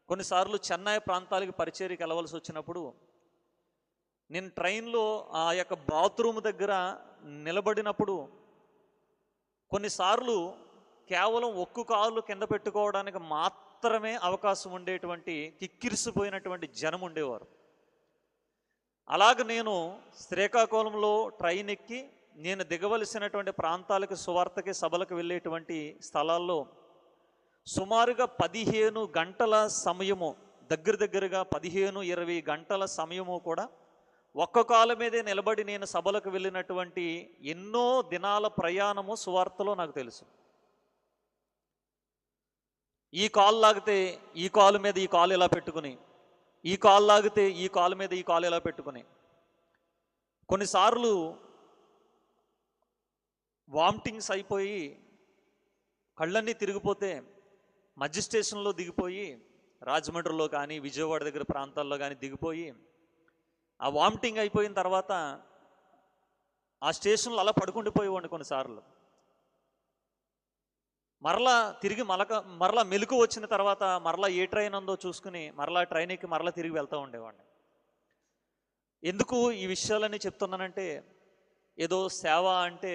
కొన్నిసార్లు చెన్నై ప్రాంతాలకి పరిచర్యకి వెళ్ళవలసి వచ్చినప్పుడు నేను ట్రైన్లో ఆ యొక్క బాత్రూమ్ దగ్గర నిలబడినప్పుడు కొన్నిసార్లు కేవలం ఒక్కు కాళ్ళు కింద పెట్టుకోవడానికి మాత్రమే అవకాశం ఉండేటువంటి కిక్కిరిసిపోయినటువంటి జనం ఉండేవారు. అలాగ నేను శ్రీకాకుళంలో ట్రైన్ ఎక్కి నేను దిగవలసినటువంటి ప్రాంతాలకు సువార్తకి సభలకు వెళ్ళేటువంటి స్థలాల్లో సుమారుగా 15 గంటల సమయము, దగ్గరగా 15-20 గంటల సమయము కూడా ఒక్క కాలు మీదే నిలబడి నేను సభలకు వెళ్ళినటువంటి ఎన్నో దినాల ప్రయాణము సువార్తలో నాకు తెలుసు. ఈ కాలు లాగితే ఈ కాలు మీద ఈ కాలు ఇలా పెట్టుకుని, ఈ కాలు లాగితే ఈ కాలు మీద ఈ కాలు ఇలా పెట్టుకుని, కొన్నిసార్లు వామిటింగ్స్ అయిపోయి కళ్ళన్నీ తిరిగిపోతే మధ్య స్టేషన్లో దిగిపోయి రాజమండ్రిలో కానీ విజయవాడ దగ్గర ప్రాంతాల్లో కానీ దిగిపోయి ఆ వామిటింగ్ అయిపోయిన తర్వాత ఆ స్టేషన్లో అలా పడుకుండిపోయేవాడిని. కొన్నిసార్లు మరలా తిరిగి మరలా మెలకు వచ్చిన తర్వాత మరలా ఏ ట్రైన్ ఉందో చూసుకుని మరలా ట్రైన్ ఎక్కి మరలా తిరిగి వెళ్తూ ఉండేవాడిని. ఎందుకు ఈ విషయాలన్నీ చెప్తున్నానంటే, ఏదో సేవ అంటే